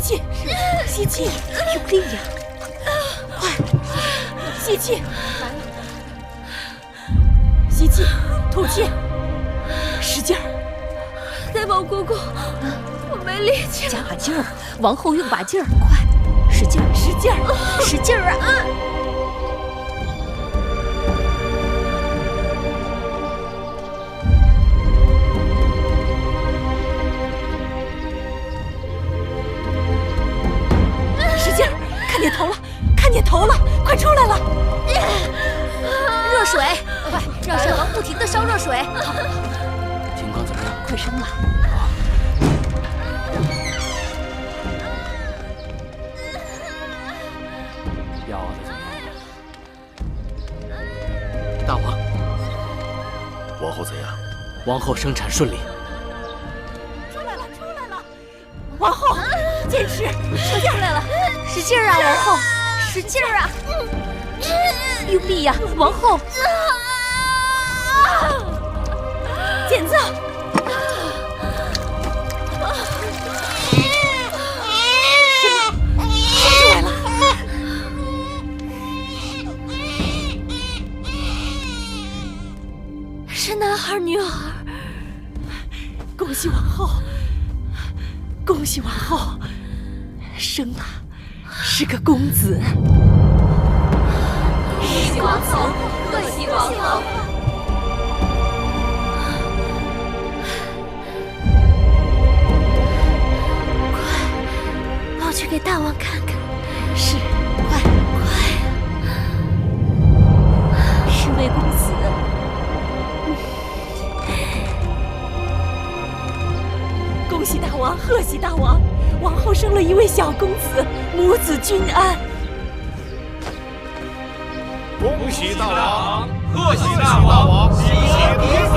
气，吸气，用力呀！快，吸气，吸气，吐气，使劲儿！大王公公，我没力气了。加把劲儿，王后用把劲儿，快，使劲儿，使劲儿，使劲儿啊！使劲儿，看见头了，看见头了，快出来了！热水，快让山王不停地烧热水。好，情况怎么样？快生了！药的怎么样？大王，王后怎样？王后生产顺利。出来了，出来了！王后，坚持，使劲儿来了，使劲儿啊，王后，使劲儿啊！用力呀，王后！剪子！生出来了！是男孩女儿？恭喜王后！恭喜王后！生了，是个公子。恭喜王后！贺喜王后！快，抱去给大王看看。是，快，是位公子。恭喜大王，贺喜大王！王后生了一位小公子，母子均安。恭喜大王，贺喜大王，喜喜彼此。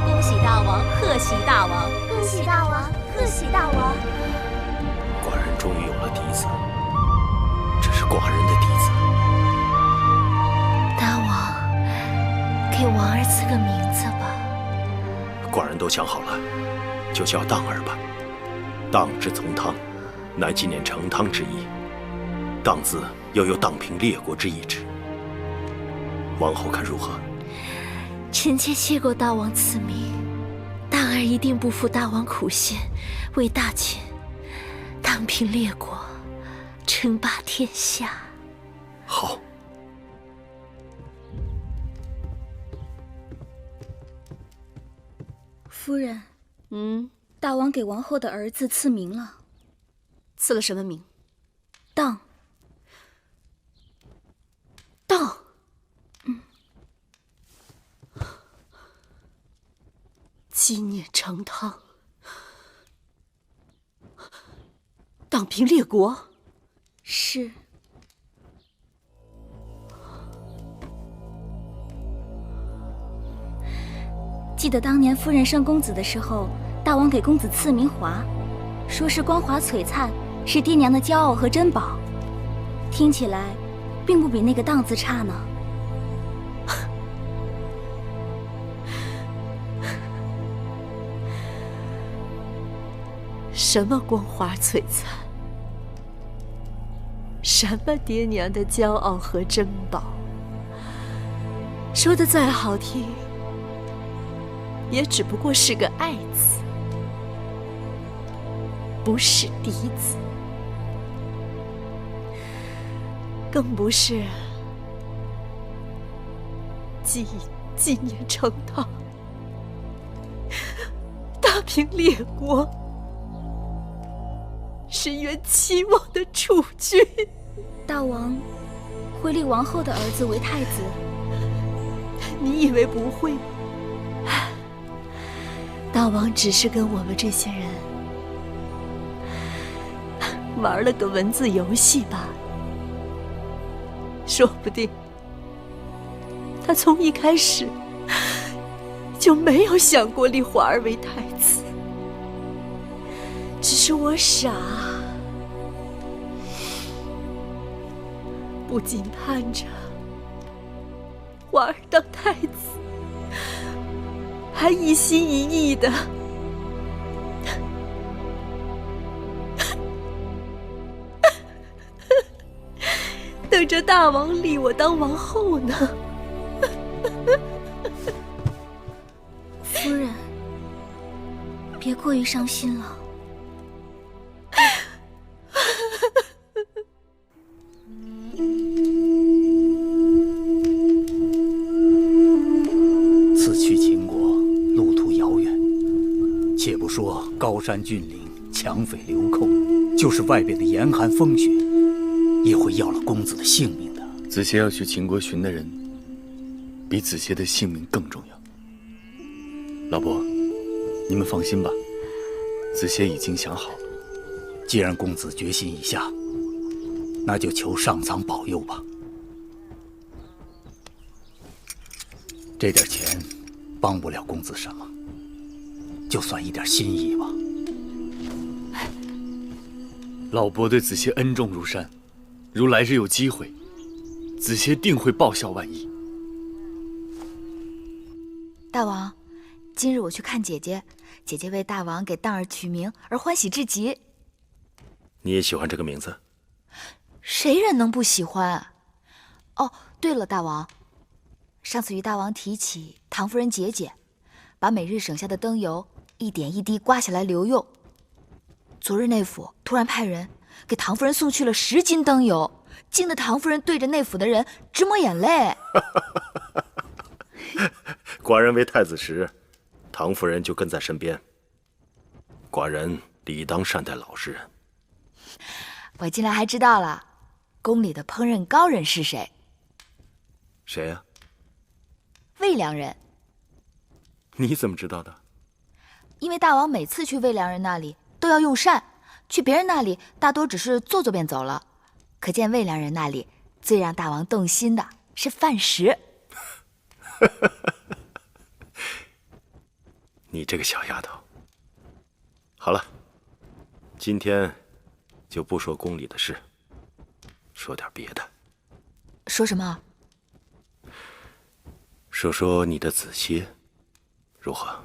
恭喜大王，贺喜大王，恭喜大王，贺喜大王！寡人终于有了嫡子，这是寡人的嫡子。大王，给王儿赐个名字吧。寡人都想好了，就叫荡儿吧。荡之从汤，乃纪念成汤之意。荡字又有荡平列国之意志。王后看如何？臣妾谢过大王赐名，荡儿一定不负大王苦心，为大秦荡平列国，称霸天下。好。夫人，大王给王后的儿子赐名了。赐了什么名？荡。荡。纪念成汤，荡平列国。是。记得当年夫人生公子的时候，大王给公子赐名华，说是光华璀璨，是爹娘的骄傲和珍宝。听起来，并不比那个荡字差呢。什么光华璀璨？什么爹娘的骄傲和珍宝？说的再好听，也只不过是个爱字，不是嫡子，更不是纪念成汤，大平列国，深渊期望的储君。大王会立王后的儿子为太子？你以为不会吗？大王只是跟我们这些人玩了个文字游戏罢了。说不定他从一开始就没有想过立华儿为太子，只是我傻，不仅盼着华儿当太子，还一心一意的等着大王立我当王后呢。夫人，别过于伤心了。此去秦国，路途遥远，且不说高山峻岭、强匪流寇，就是外边的严寒风雪，也会要了公子的性命的。子歇要去秦国寻的人，比子歇的性命更重要。老伯，你们放心吧，子歇已经想好了。既然公子决心已下，那就求上苍保佑吧。这点钱帮不了公子什么，就算一点心意吧。老伯对子歇恩重如山，如来日有机会，子歇定会报效万一。大王，今日我去看姐姐，姐姐为大王给荡儿取名而欢喜至极。你也喜欢这个名字？谁人能不喜欢？哦，对了，大王，上次与大王提起唐夫人节俭，把每日省下的灯油一点一滴刮下来留用。昨日内府突然派人给唐夫人送去了10斤灯油，惊得唐夫人对着内府的人直抹眼泪。寡人为太子时，唐夫人就跟在身边。寡人理当善待老实人。我近来还知道了，宫里的烹饪高人是谁？谁呀？魏良人。你怎么知道的？因为大王每次去魏良人那里都要用膳，去别人那里大多只是坐坐便走了。可见魏良人那里最让大王动心的是饭食。你这个小丫头。好了，今天就不说宫里的事，说点别的。说什么？说说你的子歇如何？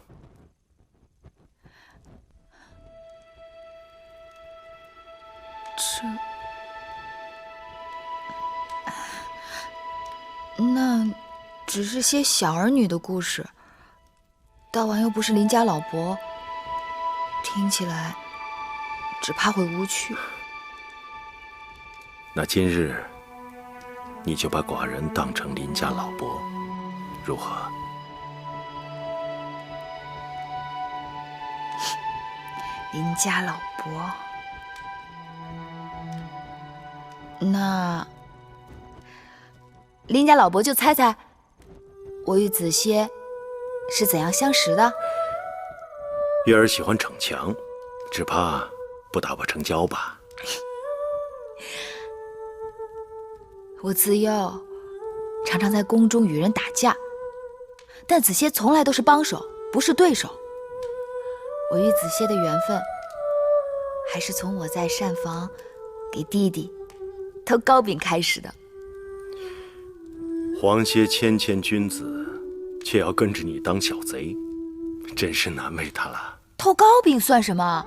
那只是些小儿女的故事，大王又不是邻家老伯，听起来只怕会无趣。那今日你就把寡人当成邻家老伯，如何？邻家老伯，那邻家老伯就猜猜，我与子歇是怎样相识的？月儿喜欢逞强，只怕不打我成交吧。我自幼常常在宫中与人打架，但子歇从来都是帮手，不是对手。我与子歇的缘分，还是从我在膳房给弟弟偷糕饼开始的。皇歇谦谦君子，却要跟着你当小贼，真是难为他了。偷糕饼算什么？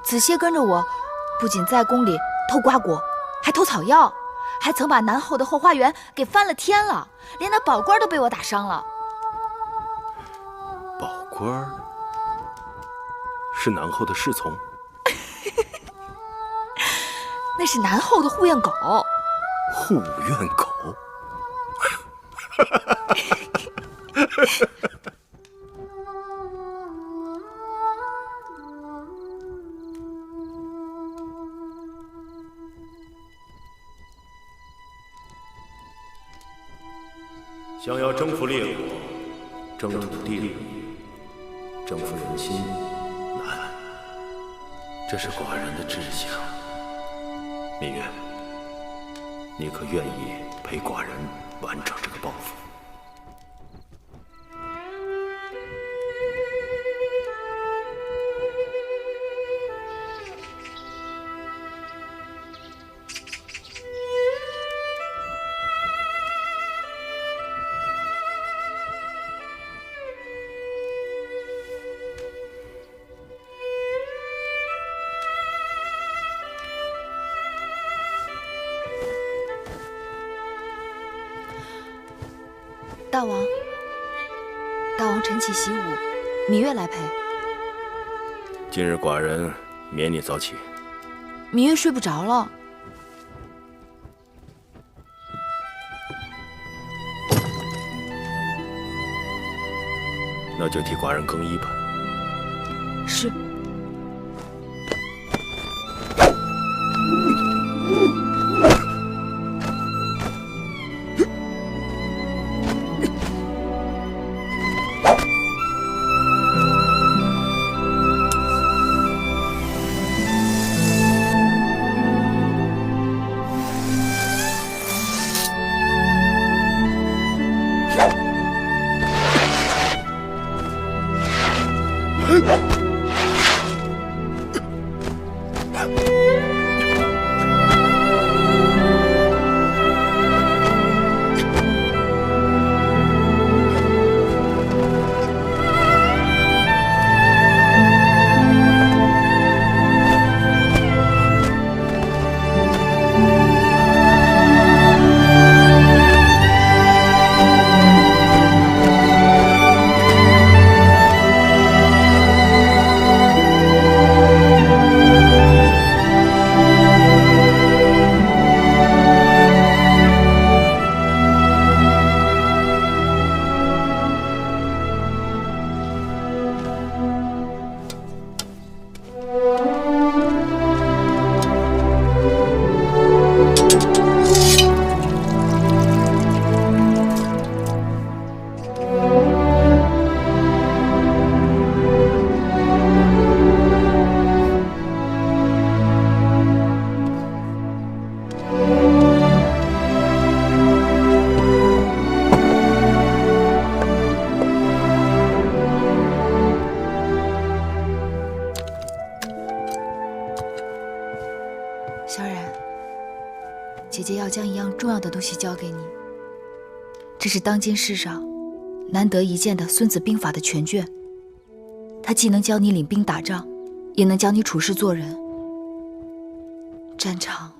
子歇跟着我，不仅在宫里偷瓜果，还偷草药，还曾把南后的后花园给翻了天了，连那宝官都被我打伤了。宝官是南后的侍从？那是南后的护院狗。护院狗？想要征服列国，征土地利，征服人心难，这是寡人的志向。芈月，你可愿意陪寡人完成这个抱负？大王，大王晨起习武，芈月来陪。今日寡人免你早起。芈月睡不着了。那就替寡人更衣吧。是。萧然，姐姐要将一样重要的东西交给你，这是当今世上难得一见的《孙子兵法》的全卷。它既能教你领兵打仗，也能教你处事做人。战场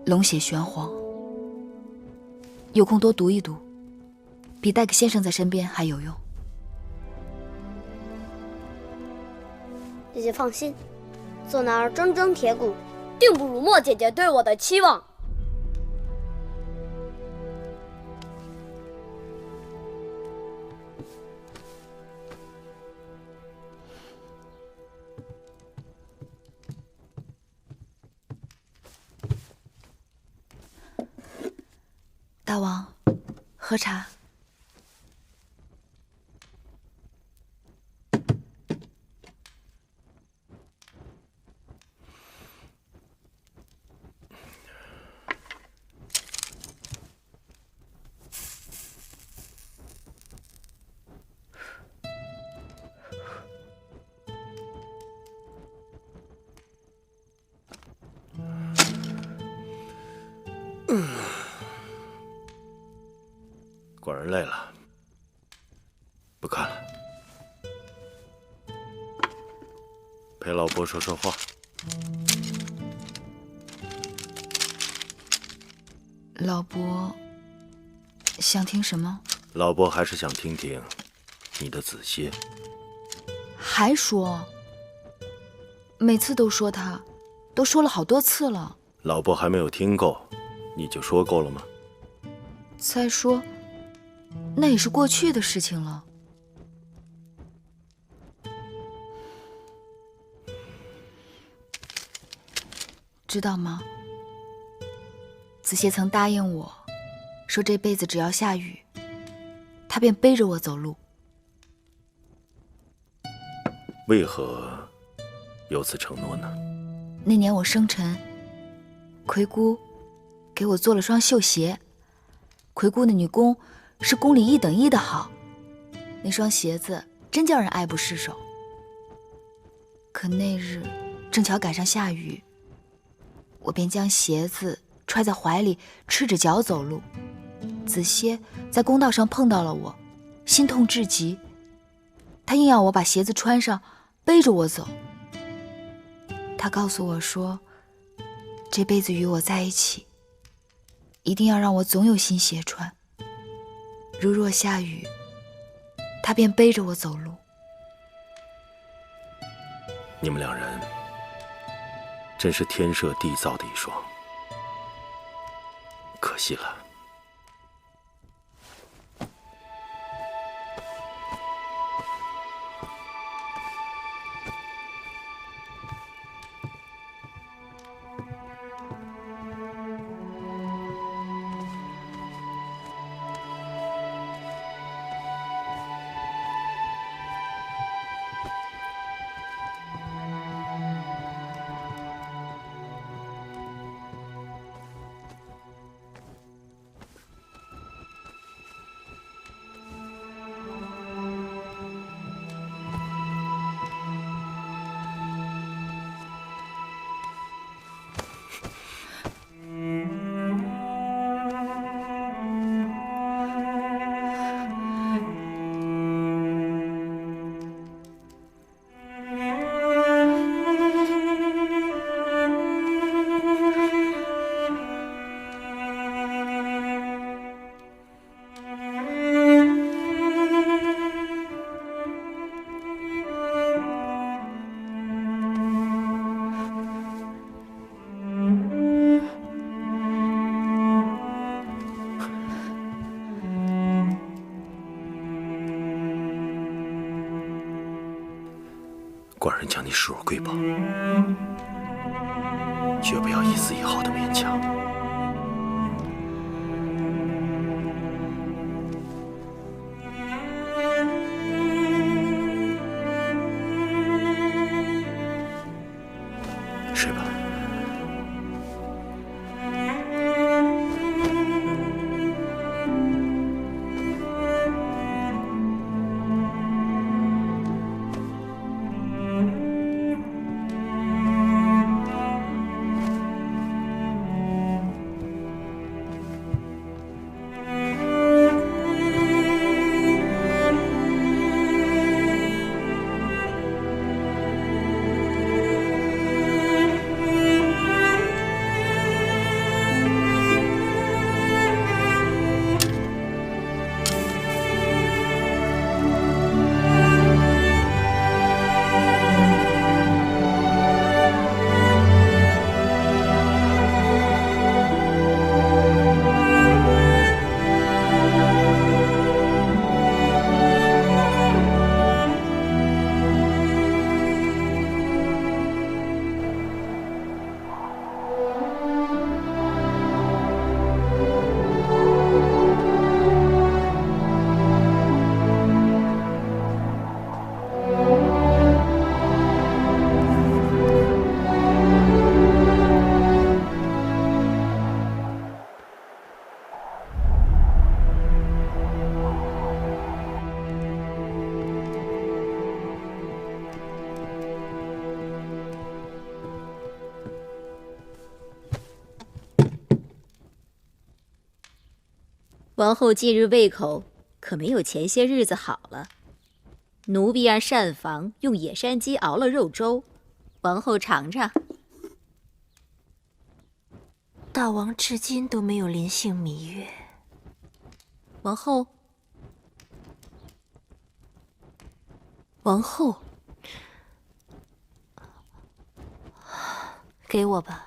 龙血玄黄，有空多读一读，比带个先生在身边还有用。姐姐放心，做男儿铮铮铁骨，定不辱没姐姐对我的期望。大王，喝茶。寡人累了，不看了，陪老伯说说话。老伯想听什么？老伯还是想听听你的子歇。还说？每次都说他，都说了好多次了。老伯还没有听够，你就说够了吗？再说，那也是过去的事情了。知道吗？子歇曾答应我，说这辈子只要下雨，他便背着我走路。为何有此承诺呢？那年我生辰，魁姑给我做了双绣鞋。魁姑的女工是宫里1等1的好，那双鞋子真叫人爱不释手。可那日正巧赶上下雨，我便将鞋子揣在怀里，赤着脚走路。子歇在公道上碰到了我，心痛至极，他硬要我把鞋子穿上，背着我走。他告诉我说，这辈子与我在一起，一定要让我总有新鞋穿。如若下雨，他便背着我走路。你们两人真是天设地造的一双，可惜了。寡人将你视若瑰宝，绝不要一丝一毫的勉强。睡吧。王后近日胃口可没有前些日子好了。奴婢让膳房用野山鸡熬了肉粥，王后尝尝。大王至今都没有临幸芈月。王后，王后，给我吧。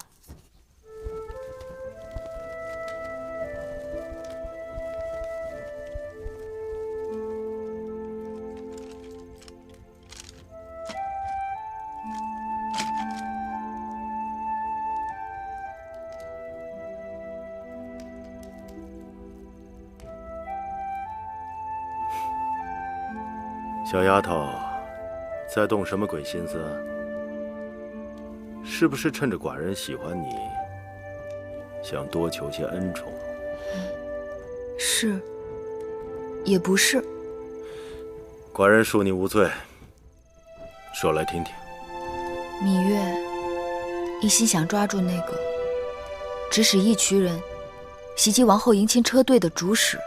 小丫头，在动什么鬼心思？是不是趁着寡人喜欢你，想多求些恩宠？是，也不是。寡人恕你无罪，说来听听。芈月一心想抓住那个指使一群人袭击王后迎亲车队的主使，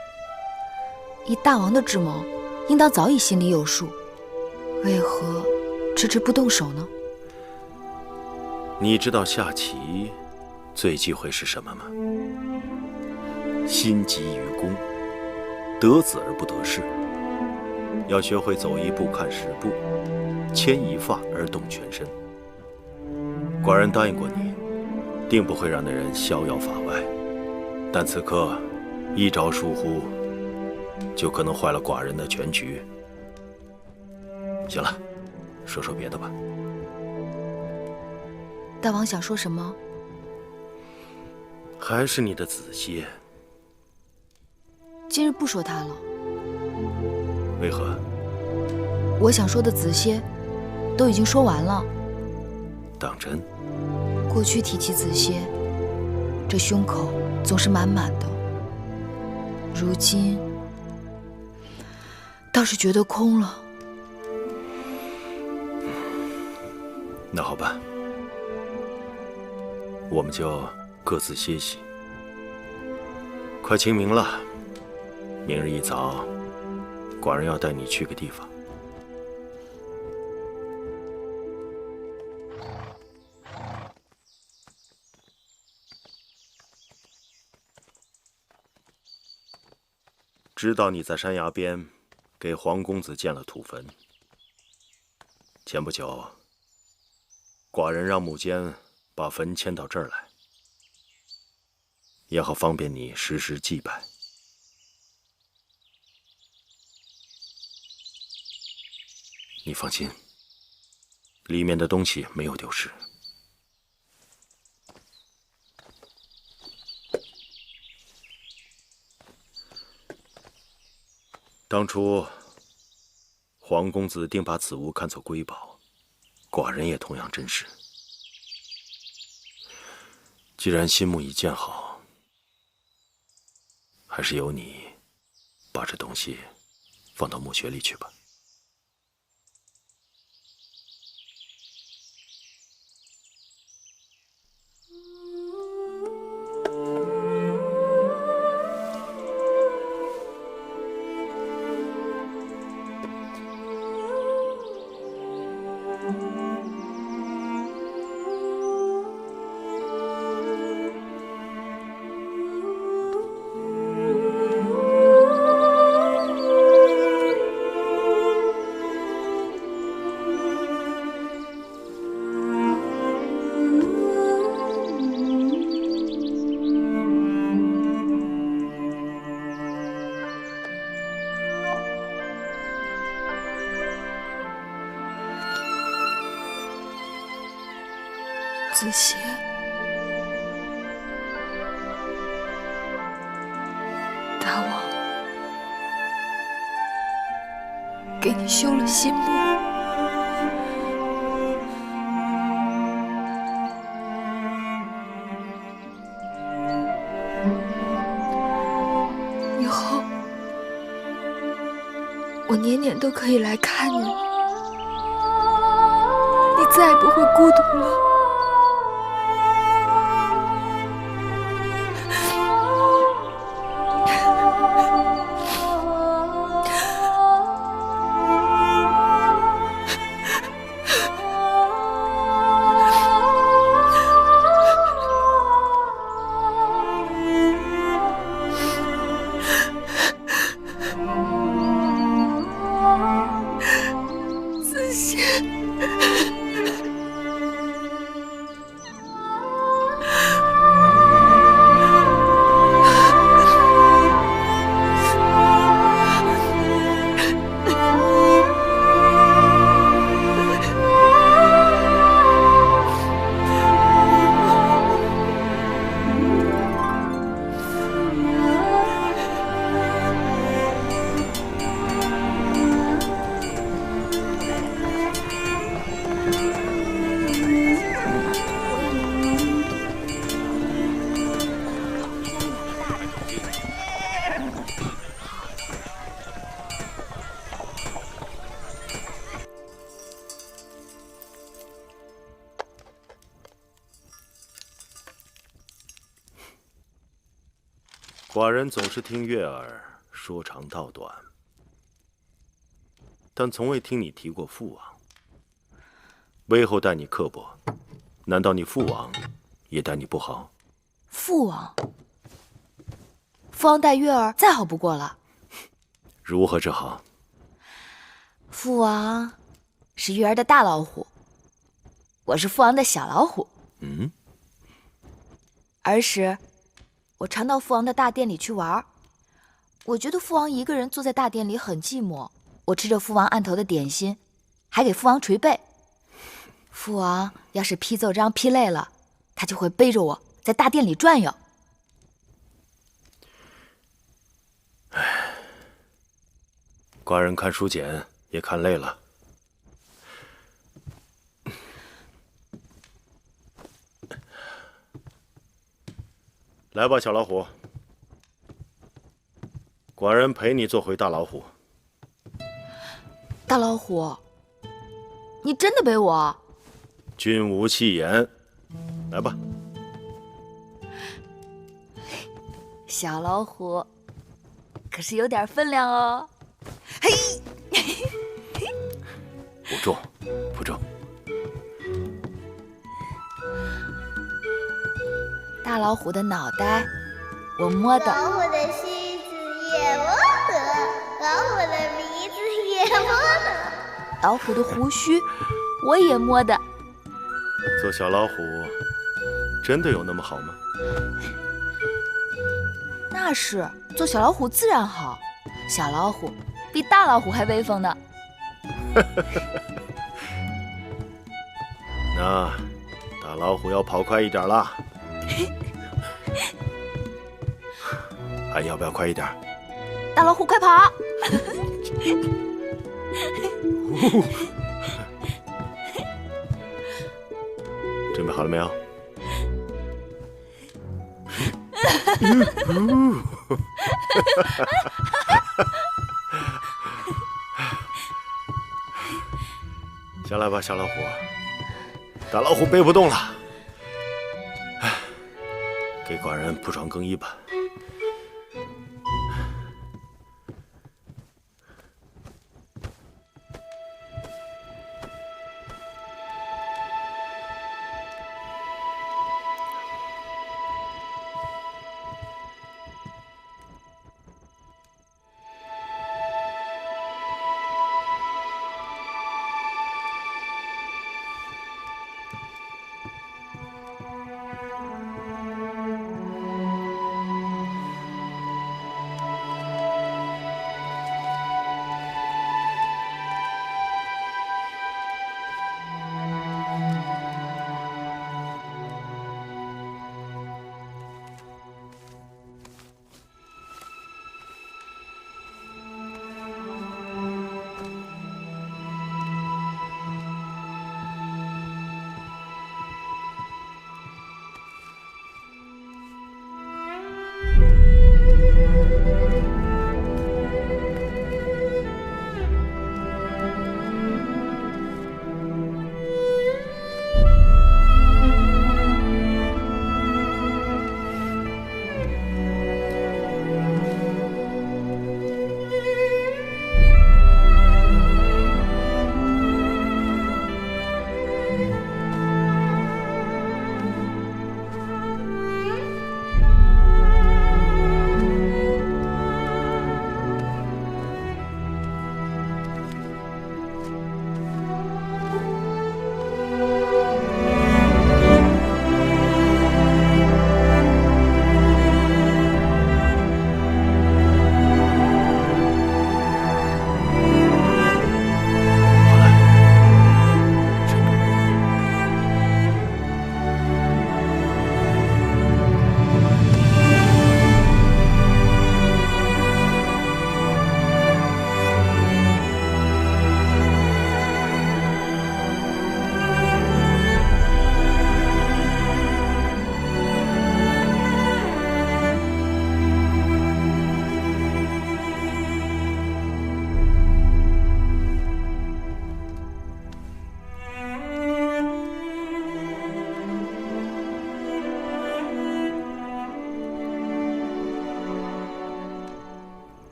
以大王的智谋，应当早已心里有数，为何迟迟不动手呢？你知道下棋最忌讳是什么吗？心急于攻。得子而不得势，要学会走一步看十步，牵一发而动全身。寡人答应过你，定不会让那人逍遥法外。但此刻一朝疏忽，就可能坏了寡人的全局。行了，说说别的吧。大王想说什么？还是你的子歇。今日不说他了。为何？我想说的子歇，都已经说完了。当真？过去提起子歇，这胸口总是满满的。如今倒是觉得空了。那好吧，我们就各自歇息。快清明了，明日一早，寡人要带你去个地方。知道你在山崖边给黄公子建了土坟。前不久，寡人让木坚把坟迁到这儿来，也好方便你时时祭拜。你放心，里面的东西没有丢失。当初，黄公子定把此物看作瑰宝，寡人也同样珍视。既然心木已建好，还是由你把这东西放到墓穴里去吧。子歇，大王给你修了新墓，以后我年年都可以来看你，你再也不会孤独了。寡人总是听月儿说长道短，但从未听你提过父王。魏后待你刻薄，难道你父王也待你不好？父王，父王待月儿再好不过了。如何是好？父王是育儿的大老虎，我是父王的小老虎。嗯，儿时，我常到父王的大殿里去玩，我觉得父王一个人坐在大殿里很寂寞。我吃着父王案头的点心，还给父王捶背。父王要是批奏章批累了，他就会背着我在大殿里转悠。寡人看书简也看累了。来吧，小老虎，寡人陪你做回大老虎。大老虎，你真的背我？君无戏言，来吧。小老虎，可是有点分量哦。嘿，不重，不重。大老虎的脑袋，我摸的；老虎的须子也摸得，老虎的鼻子也摸得，老虎的胡须我也摸的。做小老虎真的有那么好吗？那是，做小老虎自然好。小老虎比大老虎还威风呢。那大老虎要跑快一点啦。还要不要快一点？大老虎快跑！准备好了没有？下来吧，小老虎。大老虎背不动了，给寡人铺床更衣吧。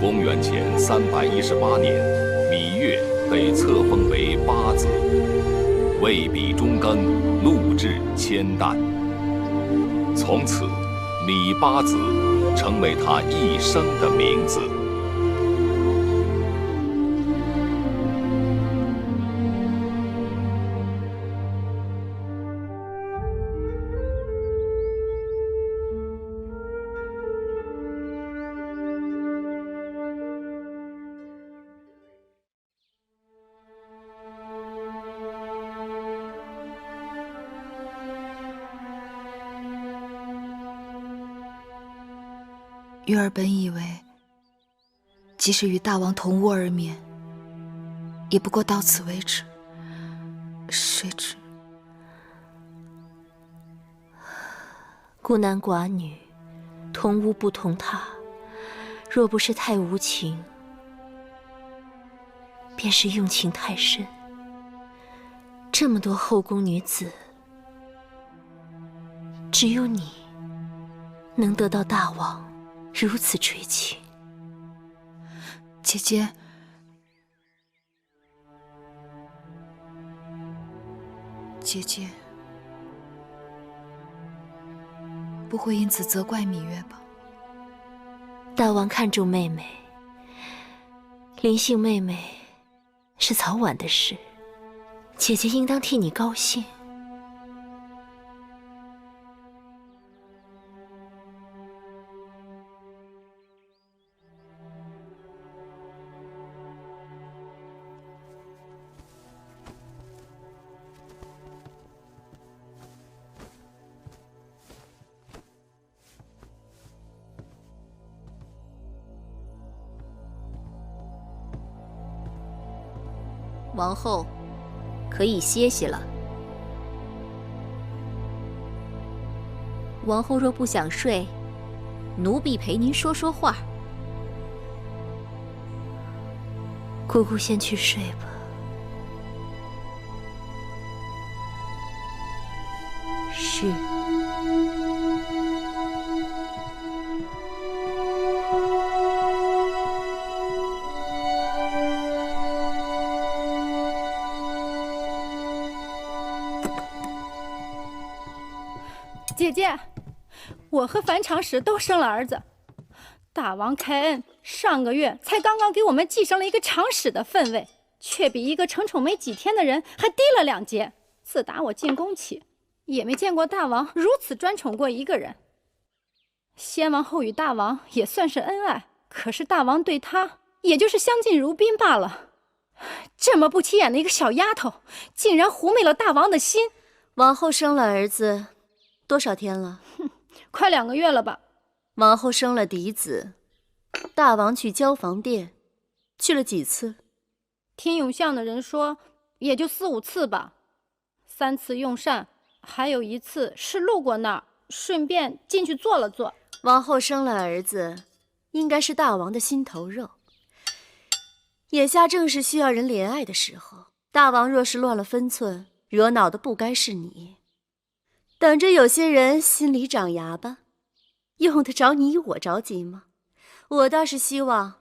公元前318年，芈月被册封为八子，为比中耕，禄至千担。从此，芈八子成为他一生的名字。月儿本以为，即使与大王同屋而眠，也不过到此为止。谁知孤男寡女，同屋不同榻，若不是太无情，便是用情太深。这么多后宫女子，只有你能得到大王如此垂青。姐姐，姐姐不会因此责怪芈月吧？大王看重妹妹，临幸妹妹是早晚的事，姐姐应当替你高兴。王后，可以歇息了。王后若不想睡，奴婢陪您说说话。姑姑先去睡吧。是。姐姐，我和樊长史都生了儿子，大王开恩，上个月才刚刚给我们继升了一个长史的分位，却比一个承宠没几天的人还低了2阶。自打我进宫起，也没见过大王如此专宠过一个人。先王后与大王也算是恩爱，可是大王对他也就是相敬如宾罢了。这么不起眼的一个小丫头，竟然狐媚了大王的心。王后生了儿子多少天了？快2个月了吧。王后生了嫡子，大王去交房殿，去了几次？听永巷的人说，也就4、5次吧。3次用膳，还有1次是路过那儿，顺便进去坐了坐。王后生了儿子，应该是大王的心头肉。眼下正是需要人怜爱的时候，大王若是乱了分寸，惹恼的不该是你。等着有些人心里长芽吧，用得着你我着急吗？我倒是希望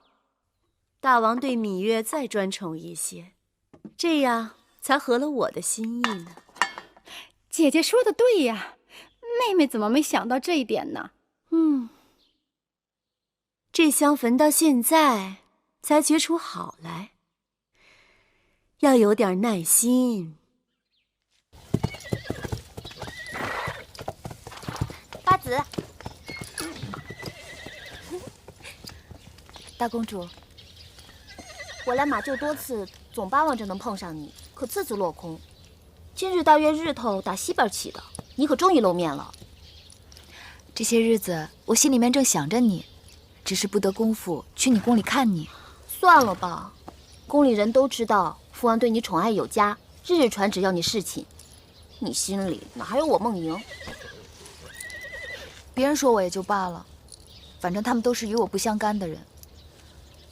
大王对芈月再专宠一些，这样才合了我的心意呢。姐姐说的对呀，妹妹怎么没想到这一点呢？这香焚到现在才觉出好来，要有点耐心。八子，大公主，我来马厩多次，总巴望着能碰上你，可次次落空。今日大约日头打西边起的，你可终于露面了。这些日子我心里面正想着你，只是不得功夫去你宫里看你。算了吧，宫里人都知道父王对你宠爱有加，日日传旨要你侍寝，你心里哪还有我梦莹？别人说我也就罢了，反正他们都是与我不相干的人。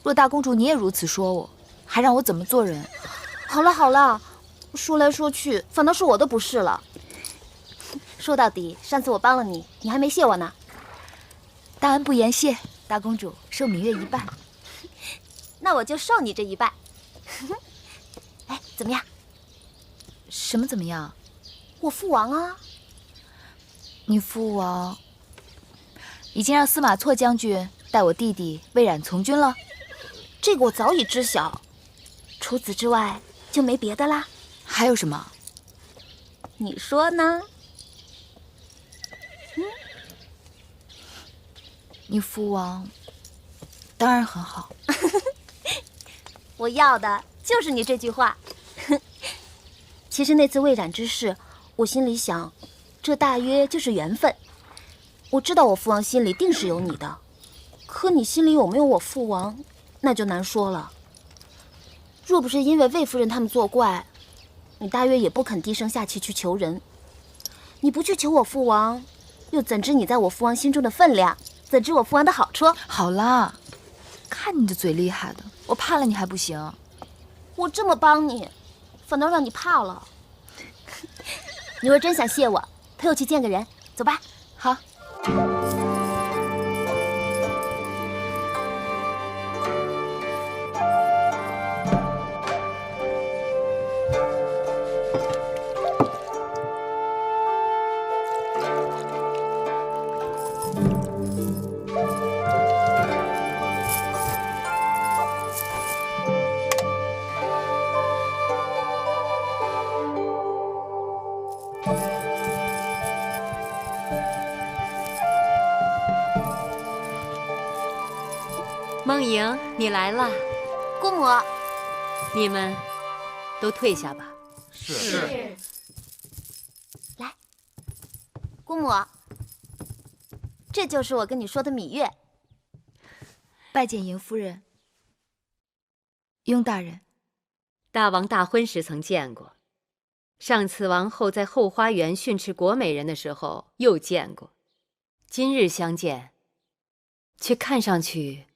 若大公主你也如此说我，还让我怎么做人？好了好了，说来说去反倒是我的不是了。说到底，上次我帮了你，你还没谢我呢。大恩不言谢，大公主受芈月一拜。那我就受你这一拜。哎，怎么样？什么怎么样？我父王啊！你父王已经让司马错将军带我弟弟魏冉从军了。这个我早已知晓。除此之外就没别的啦。还有什么？你说呢？你父王当然很好。我要的就是你这句话。其实那次魏冉之事，我心里想，这大约就是缘分。我知道我父王心里定是有你的，可你心里有没有我父王，那就难说了。若不是因为魏夫人他们作怪，你大约也不肯低声下气去求人。你不去求我父王，又怎知你在我父王心中的分量？怎知我父王的好处？好啦，看你这嘴厉害的，我怕了你还不行？我这么帮你，反倒让你怕了。你若真想谢我，陪我去见个人，走吧。好。梦莹，你来了。姑母，你们都退下吧。是。来，姑母，这就是我跟你说的芈月。拜见迎夫人。雍大人，大王大婚时曾见过，上次王后在后花园训斥国美人的时候又见过，今日相见，却看上去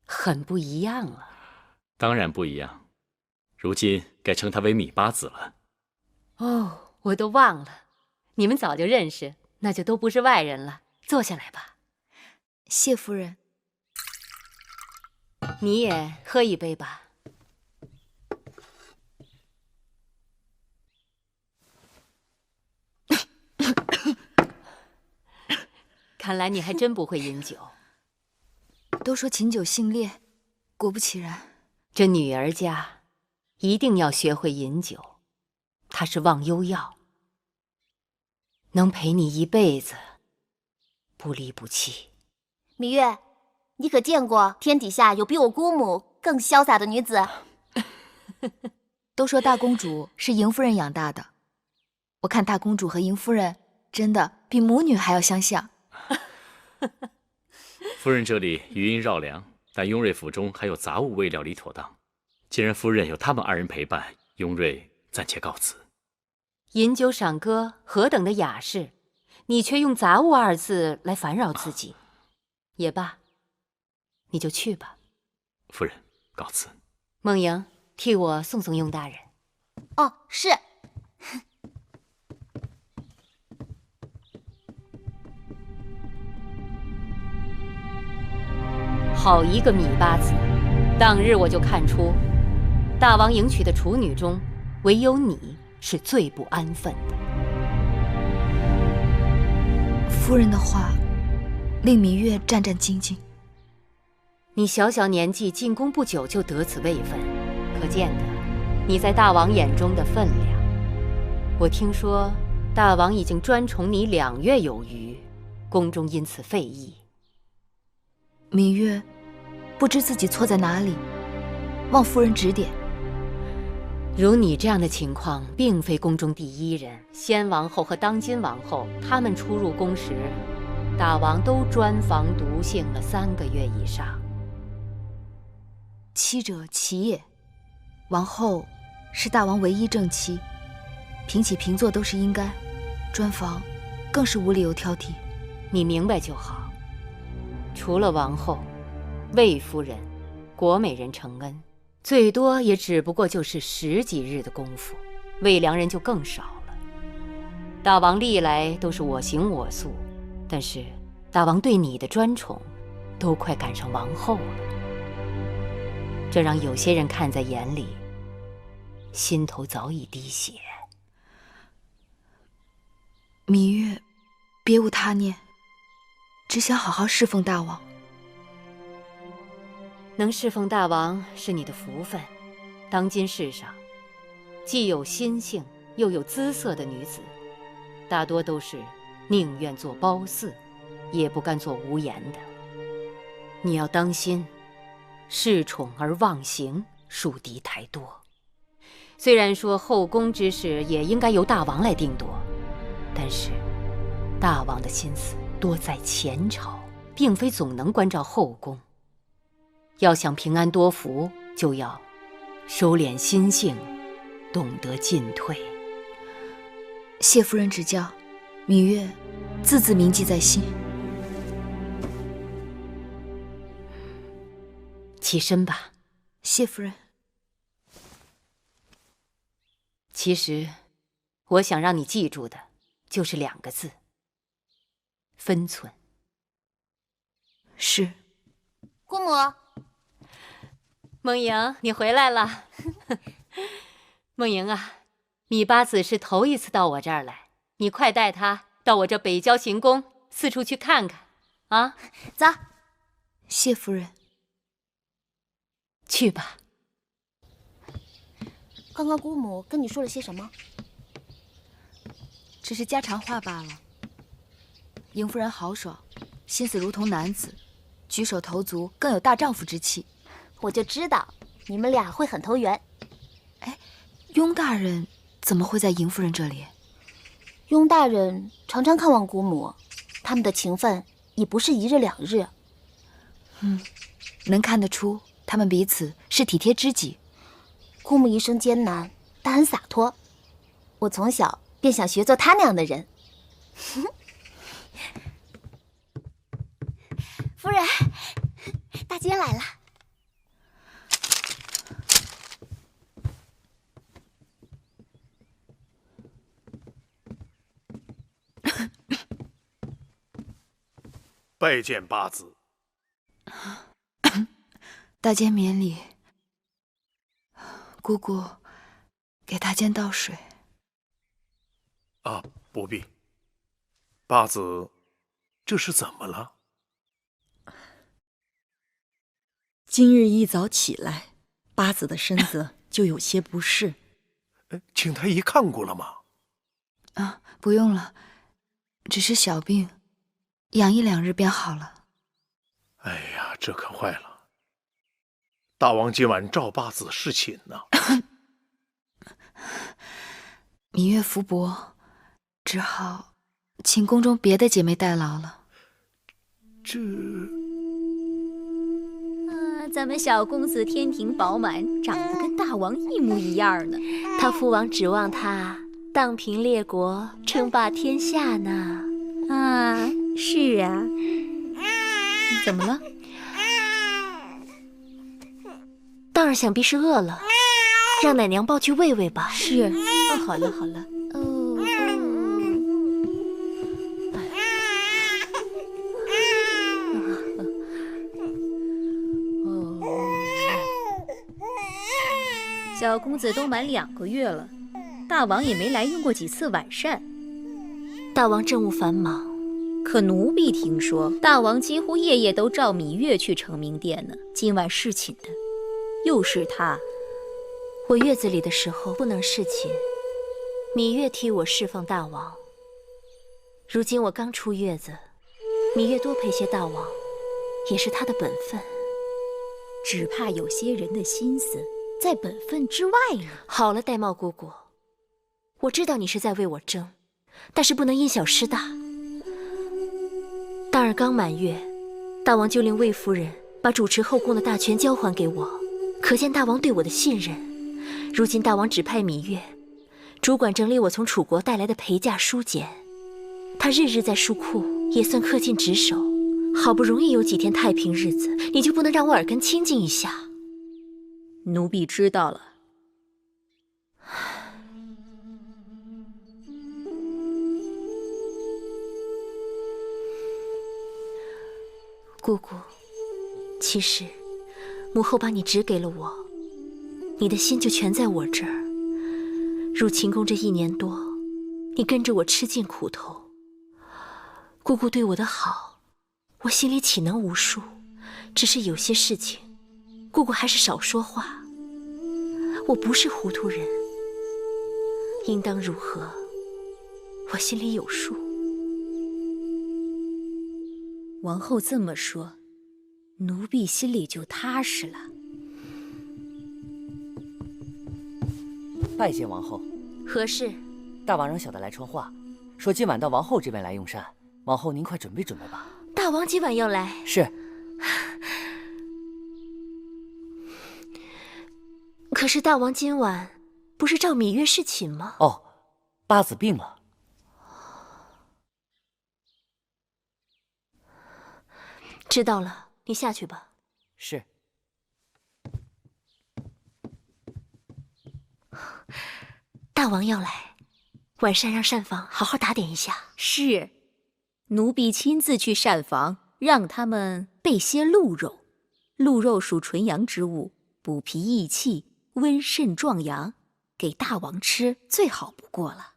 很不一样了。当然不一样，如今该称他为芈八子了。哦，我都忘了，你们早就认识，那就都不是外人了。坐下来吧。谢夫人。你也喝一杯吧。看来你还真不会饮酒。都说琴酒性烈，果不其然。这女儿家一定要学会饮酒，它是忘忧药，能陪你一辈子，不离不弃。芈月，你可见过天底下有比我姑母更潇洒的女子？都说大公主是迎夫人养大的，我看大公主和迎夫人真的比母女还要相像。夫人这里余音绕梁，但雍瑞府中还有杂物未料理妥当。既然夫人有他们二人陪伴，雍瑞暂且告辞。饮酒赏歌何等的雅事，你却用杂物二字来烦扰自己。也罢，你就去吧。夫人，告辞。梦莹，替我送送雍大人。哦，是。好一个芈八子！当日我就看出，大王迎娶的处女中，唯有你是最不安分的。夫人的话令芈月战战兢兢。你小小年纪进宫不久就得此位分，可见得你在大王眼中的分量。我听说大王已经专宠你2月有余，宫中因此废议。芈月不知自己错在哪里，望夫人指点。如你这样的情况，并非宫中第一人。先王后和当今王后，他们出入宫时，大王都专房独幸了3个月以上。妻者妻也，王后是大王唯一正妻，平起平坐都是应该，专房更是无理由挑剔。你明白就好。除了王后、魏夫人、国美人承恩，最多也只不过就是10几日的功夫，魏良人就更少了。大王历来都是我行我素，但是大王对你的专宠，都快赶上王后了。这让有些人看在眼里，心头早已滴血。芈月，别无他念，只想好好侍奉大王。能侍奉大王是你的福分。当今世上，既有心性又有姿色的女子，大多都是宁愿做褒姒，也不甘做无颜的。你要当心，恃宠而忘形，树敌太多。虽然说后宫之事也应该由大王来定夺，但是大王的心思多在前朝，并非总能关照后宫。要想平安多福，就要收敛心性，懂得进退。谢夫人指教，芈月字字铭记在心。起身吧。谢夫人。其实，我想让你记住的，就是2个字：分寸。是。姑母，梦莹，你回来了。梦莹啊，芈八子是头一次到我这儿来，你快带她到我这北郊行宫四处去看看啊！走。谢夫人。去吧。刚刚姑母跟你说了些什么？只是家常话罢了。邢夫人豪爽，心思如同男子，举手投足更有大丈夫之气。我就知道你们俩会很投缘。哎，雍大人怎么会在邢夫人这里？雍大人常常看望姑母，他们的情分已不是1日2日。能看得出他们彼此是体贴知己。姑母一生艰难，但很洒脱。我从小便想学做她那样的人。夫人，大姐来了。拜见八子。大监免礼。姑姑，给大监倒水。啊，不必。八子，这是怎么了？今日一早起来，八子的身子就有些不适。请太医看过了吗？啊，不用了，只是小病，养1、2日便好了。哎呀，这可坏了！大王今晚召八子侍寝呢。芈月福薄，只好请宫中别的姐妹代劳了。这……咱们小公子天庭饱满，长得跟大王一模一样呢。他父王指望他荡平列国，称霸天下呢。啊，是啊。怎么了？当儿想必是饿了，让奶娘抱去喂喂吧。是。好了好了。小公子都满2个月了，大王也没来用过几次晚膳。大王政务繁忙，可奴婢听说大王几乎夜夜都召芈月去承明殿呢。今晚侍寝的又是他。我月子里的时候不能侍寝，芈月替我侍奉大王。如今我刚出月子，芈月多陪些大王，也是她的本分。只怕有些人的心思在本分之外呢。好了，玳瑁姑姑，我知道你是在为我争，但是不能因小失大。大儿刚满月，大王就令魏夫人把主持后宫的大权交还给我，可见大王对我的信任。如今大王指派芈月主管整理我从楚国带来的陪嫁书简，她日日在书库，也算恪尽职守。好不容易有几天太平日子，你就不能让我耳根清净一下？奴婢知道了。姑姑，其实母后把你指给了我，你的心就全在我这儿。入秦宫这1年多，你跟着我吃尽苦头，姑姑对我的好，我心里岂能无数？只是有些事情，姑姑还是少说话。我不是糊涂人，应当如何，我心里有数。王后这么说，奴婢心里就踏实了。拜见王后。何事？大王让小的来传话，说今晚到王后这边来用膳。王后您快准备准备吧。大王今晚要来？是。可是大王今晚不是召芈月侍寝吗？哦，八子病了。知道了，你下去吧。是。大王要来，晚膳让膳房好好打点一下。是，奴婢亲自去膳房，让他们备些鹿肉。鹿肉属纯阳之物，补脾益气，温肾壮阳，给大王吃最好不过了。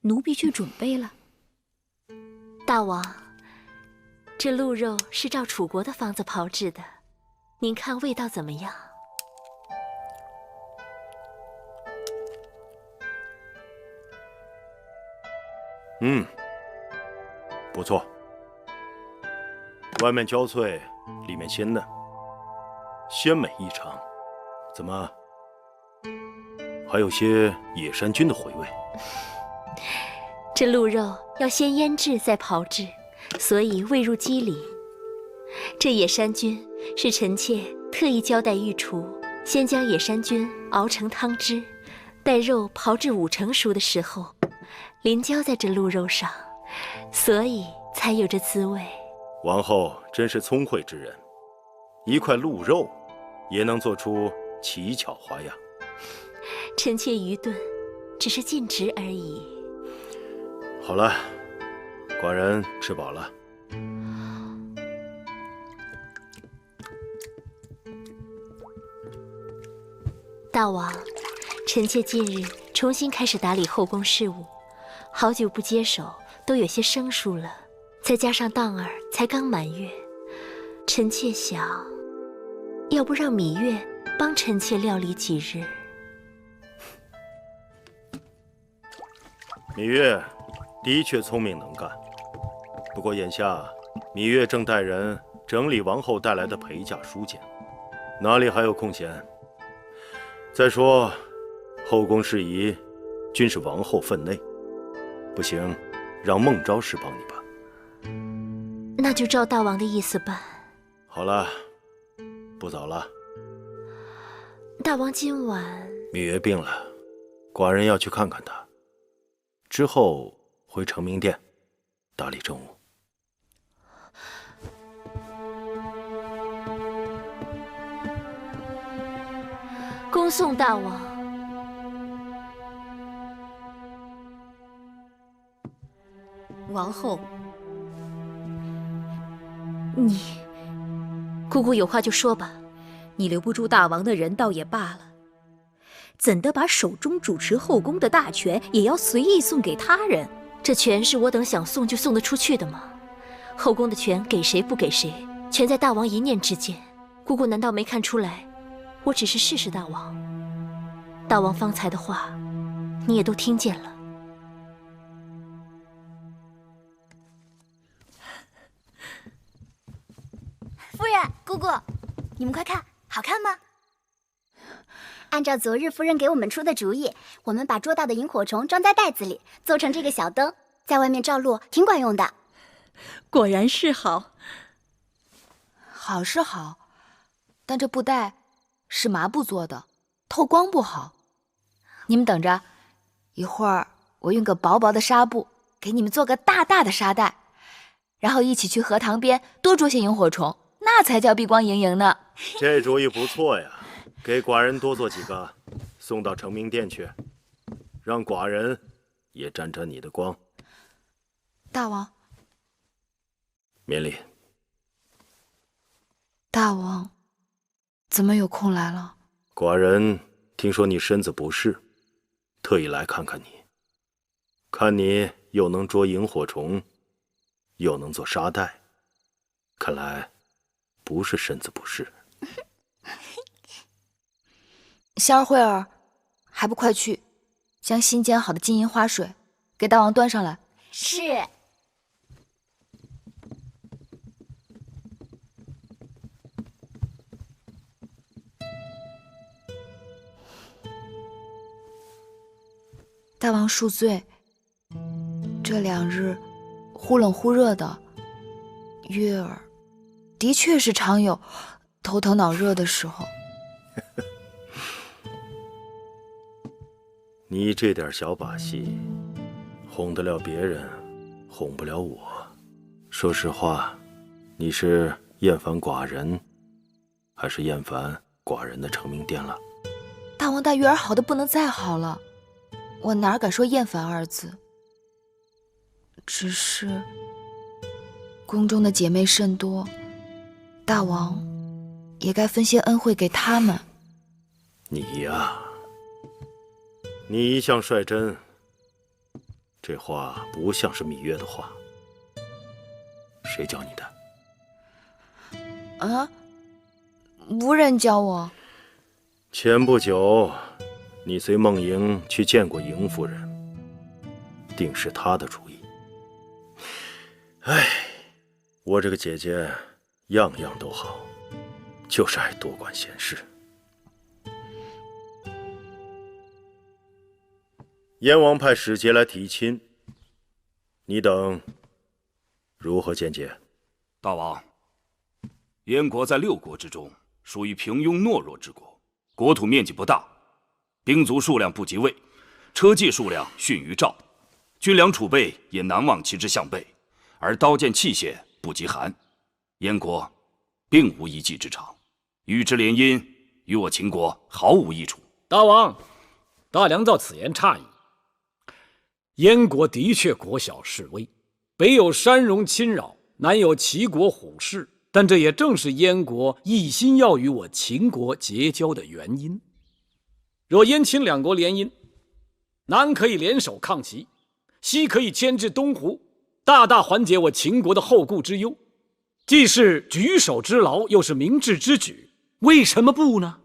奴婢去准备了。大王，这鹿肉是照楚国的方子炮制的，您看味道怎么样？不错，外面焦脆，里面鲜嫩，鲜美异常。怎么，还有些野山菌的回味？这鹿肉要先腌制再炮制，所以味入肌里。这野山菌是臣妾特意交代御厨，先将野山菌熬成汤汁，待肉炮制5成熟的时候，淋浇在这鹿肉上，所以才有这滋味。王后真是聪慧之人，一块鹿肉也能做出奇巧花样。臣妾愚钝，只是尽职而已。好了，寡人吃饱了。大王，臣妾近日重新开始打理后宫事务，好久不接手，都有些生疏了。再加上当儿才刚满月，臣妾想，要不让芈月帮臣妾料理几日？芈月的确聪明能干，不过眼下芈月正带人整理王后带来的陪嫁书简，哪里还有空闲？再说，后宫事宜均是王后分内，不行，让孟昭氏帮你吧。那就照大王的意思办。好了，不早了。大王今晚……芈月病了，寡人要去看看她，之后回承明殿打理政务。恭送大王。王后，姑姑有话就说吧。你留不住大王的人倒也罢了，怎的把手中主持后宫的大权也要随意送给他人？这权是我等想送就送得出去的吗？后宫的权给谁不给谁，全在大王一念之间。姑姑难道没看出来？我只是试试大王。大王方才的话，你也都听见了。夫人、姑姑，你们快看，好看吗？按照昨日夫人给我们出的主意，我们把捉到的萤火虫装在袋子里，做成这个小灯，在外面照路，挺管用的。果然是好。好是好，但这布袋是麻布做的，透光不好。你们等着，一会儿我用个薄薄的纱布给你们做个大大的纱袋，然后一起去荷塘边多捉些萤火虫，那才叫碧光莹莹呢。这主意不错呀，给寡人多做几个，送到承明殿去，让寡人也沾沾你的光。大王，免礼。大王，怎么有空来了？寡人听说你身子不适，特意来看看你。看你又能捉萤火虫，又能做沙袋，看来不是身子不适。香儿、慧儿，还不快去，将新煎好的金银花水给大王端上来。是。大王恕罪，这2日忽冷忽热的，月儿的确是常有头疼脑热的时候。你这点小把戏，哄得了别人，哄不了我。说实话，你是厌烦寡人，还是厌烦寡人的成名店了？大王待月儿好的不能再好了，我哪敢说厌烦2字？只是宫中的姐妹甚多，大王也该分些恩惠给她们。你呀，你一向率真，这话不像是芈月的话。谁教你的？啊？无人教我。前不久，你随孟莹去见过邢夫人，定是她的主意。唉，我这个姐姐样样都好，就是爱多管闲事。燕王派使节来提亲，你等如何见解？大王，燕国在6国之中属于平庸懦弱之国，国土面积不大，兵卒数量不及魏，车骑数量逊于赵，军粮储备也难望其之项背，而刀剑器械不及韩。燕国并无一技之长，与之联姻，与我秦国毫无益处。大王，大良造此言差矣。燕国的确国小势微，北有山戎侵扰，南有齐国虎视，但这也正是燕国一心要与我秦国结交的原因。若燕秦2国联姻，南可以联手抗齐，西可以牵制东胡，大大缓解我秦国的后顾之忧，既是举手之劳，又是明智之举，为什么不呢？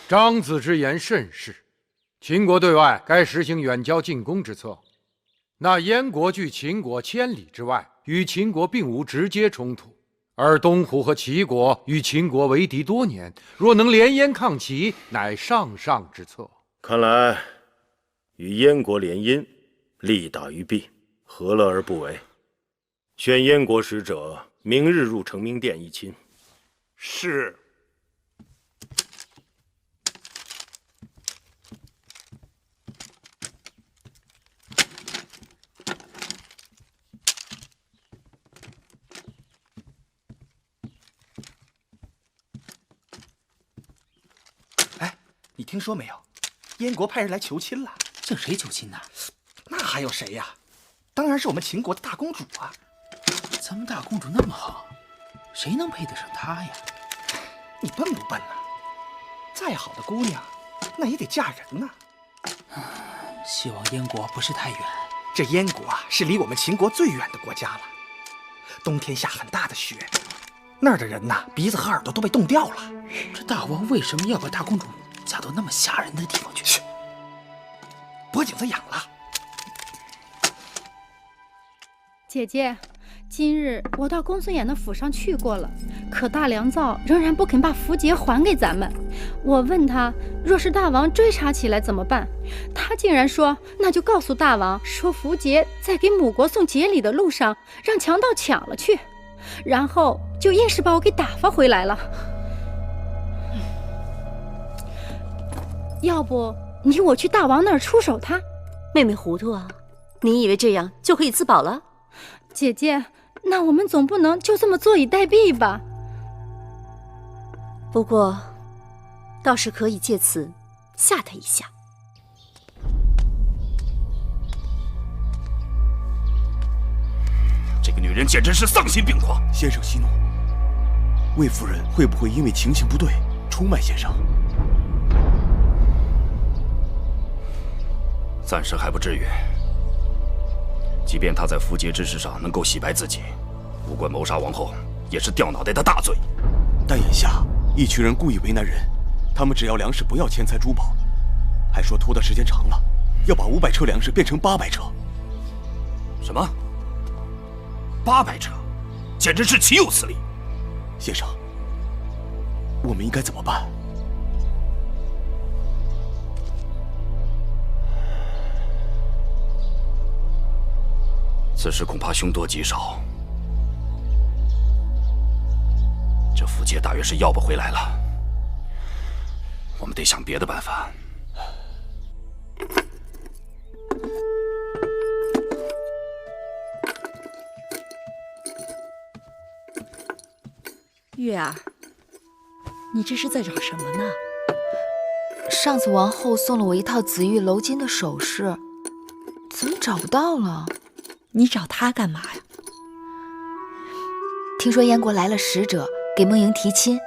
张子之言甚是，秦国对外该实行远交近攻之策。那燕国距秦国千里之外，与秦国并无直接冲突，而东胡和齐国与秦国为敌多年，若能联燕抗齐，乃上上之策。看来与燕国联姻，利大于弊，何乐而不为？选燕国使者，明日入成明殿议亲。是。你听说没有？燕国派人来求亲了。向谁求亲呢？那还有谁呀？当然是我们秦国的大公主啊！咱们大公主那么好，谁能配得上她呀？你笨不笨呢？再好的姑娘，那也得嫁人呐。希望燕国不是太远。这燕国啊，是离我们秦国最远的国家了。冬天下很大的雪，那儿的人呐，鼻子和耳朵都被冻掉了。这大王为什么要把大公主嫁到那么吓人的地方去？脖颈子痒了。姐姐，今日我到公孙衍的府上去过了，可大良造仍然不肯把符节还给咱们。我问他，若是大王追查起来怎么办？他竟然说，那就告诉大王，说符节在给母国送节礼的路上让强盗抢了去，然后就硬是把我给打发回来了。要不你我去大王那儿出手他？妹妹糊涂啊，你以为这样就可以自保了？姐姐，那我们总不能就这么坐以待毙吧？不过倒是可以借此吓他一下。这个女人简直是丧心病狂！先生息怒，魏夫人会不会因为情形不对出卖先生？暂时还不至于。即便他在符节之事上能够洗白自己，不过谋杀王后也是掉脑袋的大罪。但眼下一群人故意为难人，他们只要粮食，不要钱财珠宝，还说拖的时间长了，要把500车粮食变成800车。什么？800车？简直是岂有此理！先生，我们应该怎么办？此事恐怕凶多吉少。这符节大约是要不回来了，我们得想别的办法。月儿，你这是在找什么呢？上次王后送了我一套紫玉鎏金的首饰，怎么找不到了？你找她干嘛呀？听说燕国来了使者，给梦莹提亲，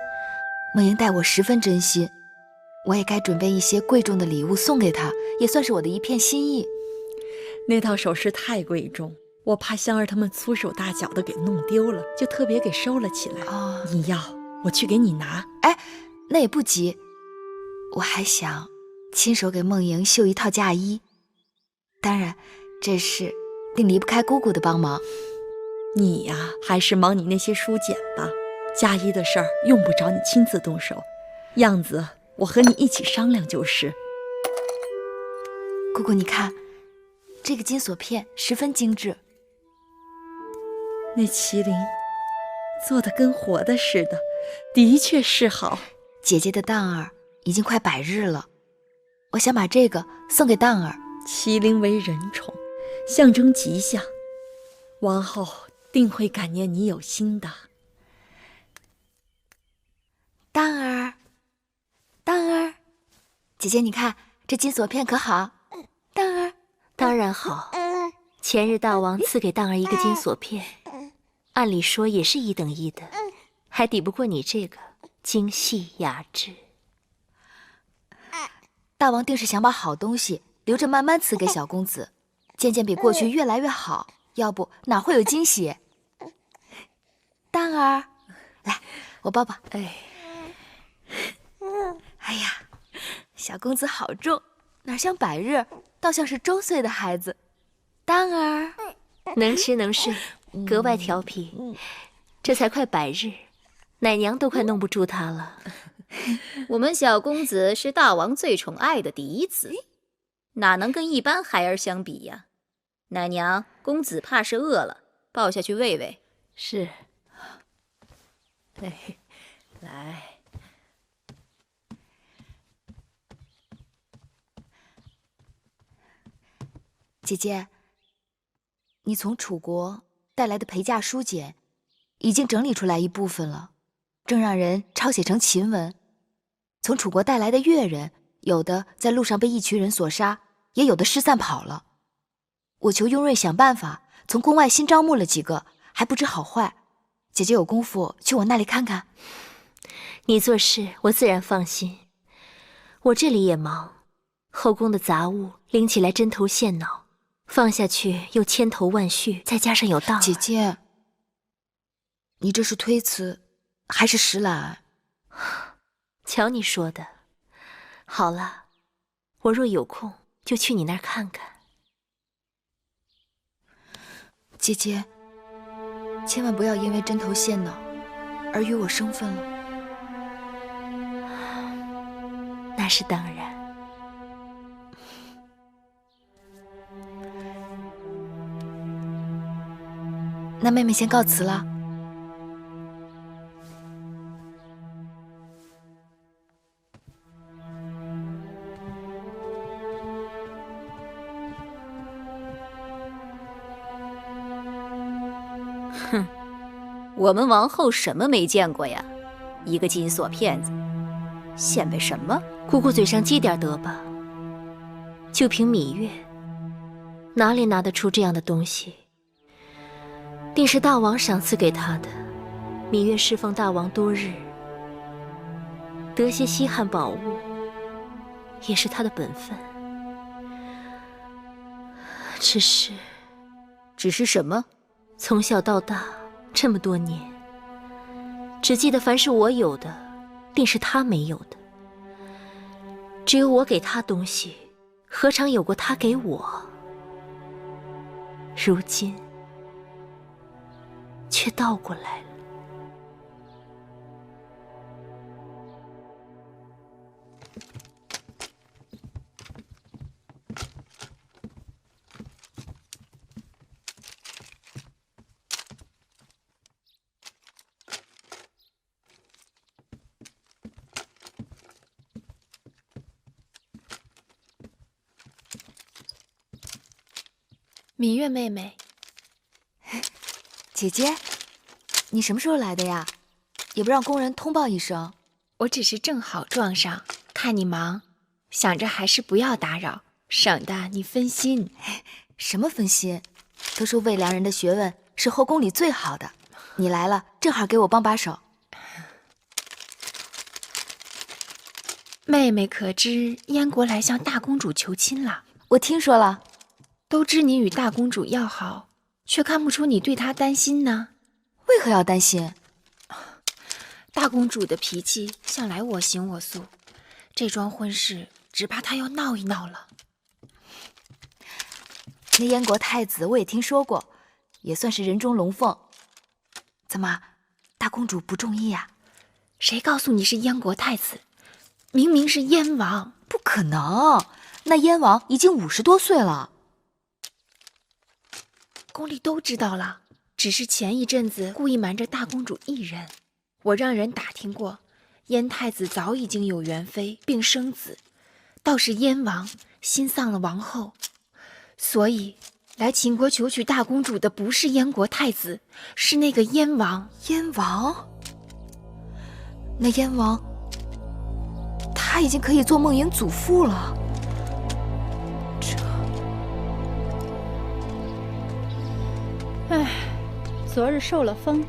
梦莹待我十分真心，我也该准备一些贵重的礼物送给她，也算是我的一片心意。那套首饰太贵重，我怕香儿他们粗手大脚的给弄丢了，就特别给收了起来。你要，我去给你拿。哎，那也不急，我还想亲手给梦莹绣一套嫁衣，当然，这事定离不开姑姑的帮忙。你呀，还是忙你那些书简吧。嫁衣的事儿用不着你亲自动手，样子我和你一起商量就是。姑姑，你看，这个金锁片十分精致。那麒麟做的跟活的似的，的确是好。姐姐的当儿已经快100日了，我想把这个送给当儿。麒麟为人宠，象征吉祥，王后定会感念你有心的。当儿，当儿，姐姐你看这金锁片可好？当儿，当然好。前日大王赐给当儿一个金锁片，按理说也是1等1的，还抵不过你这个精细雅致。大王定是想把好东西留着慢慢赐给小公子，渐渐比过去越来越好，要不哪会有惊喜？当儿，来，我抱抱。哎呀，小公子好重，哪像100日，倒像是周岁的孩子。当儿，能吃能睡，格外调皮。这才快100日，奶娘都快弄不住他了。我们小公子是大王最宠爱的嫡子，哪能跟一般孩儿相比呀？奶娘，公子怕是饿了，抱下去喂喂。是。来。姐姐，你从楚国带来的陪嫁书简已经整理出来一部分了，正让人抄写成秦文。从楚国带来的越人，有的在路上被一群人所杀，也有的失散跑了。我求雍瑞想办法，从宫外新招募了几个，还不知好坏。姐姐有功夫去我那里看看。你做事我自然放心，我这里也忙，后宫的杂物拎起来针头线脑，放下去又千头万绪，再加上有当儿。姐姐，你这是推辞还是实懒？瞧你说的。好了，我若有空就去你那儿看看。姐姐，千万不要因为针头线脑而与我生分了。那是当然。那妹妹先告辞了。哼，我们王后什么没见过呀？一个金锁片子，显摆什么？姑姑嘴上积点德吧。就凭芈月，哪里拿得出这样的东西？定是大王赏赐给她的。芈月侍奉大王多日，得些稀罕宝物，也是他的本分。只是什么？从小到大这么多年，只记得凡是我有的，定是他没有的。只有我给他东西，何尝有过他给我？如今却倒过来了。芈月妹妹，姐姐，你什么时候来的呀？也不让工人通报一声。我只是正好撞上，看你忙，想着还是不要打扰，省得你分心。什么分心？都说魏良人的学问是后宫里最好的，你来了，正好给我帮把手。妹妹可知燕国来向大公主求亲了？我听说了。都知你与大公主要好，却看不出你对她担心呢。为何要担心？大公主的脾气向来我行我素，这桩婚事只怕她要闹一闹了。那燕国太子我也听说过，也算是人中龙凤。怎么，大公主不中意呀？谁告诉你是燕国太子？明明是燕王。不可能，那燕王已经50多岁了。宫里都知道了，只是前一阵子故意瞒着大公主一人。我让人打听过，燕太子早已经有元妃并生子，倒是燕王心丧了王后，所以来秦国求娶大公主的不是燕国太子，是那个燕王。燕王？那燕王，他已经可以做梦莹祖父了。唉，昨日受了风，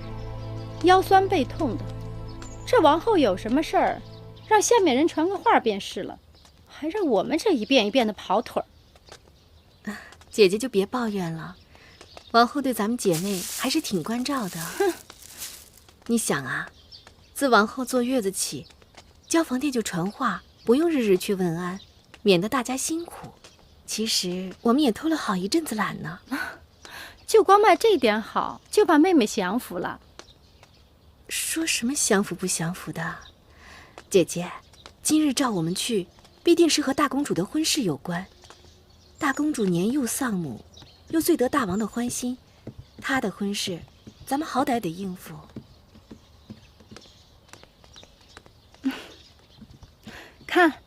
腰酸背痛的。这王后有什么事儿，让下面人传个话便是了，还让我们这一遍一遍的跑腿儿。姐姐就别抱怨了，王后对咱们姐妹还是挺关照的。哼，你想啊，自王后坐月子起，交房店就传话，不用日日去问安，免得大家辛苦。其实我们也偷了好一阵子懒呢。就光卖这点好，就把妹妹降服了。说什么降服不降服的？姐姐，今日召我们去，必定是和大公主的婚事有关。大公主年幼丧母，又最得大王的欢心，她的婚事，咱们好歹得应付。看，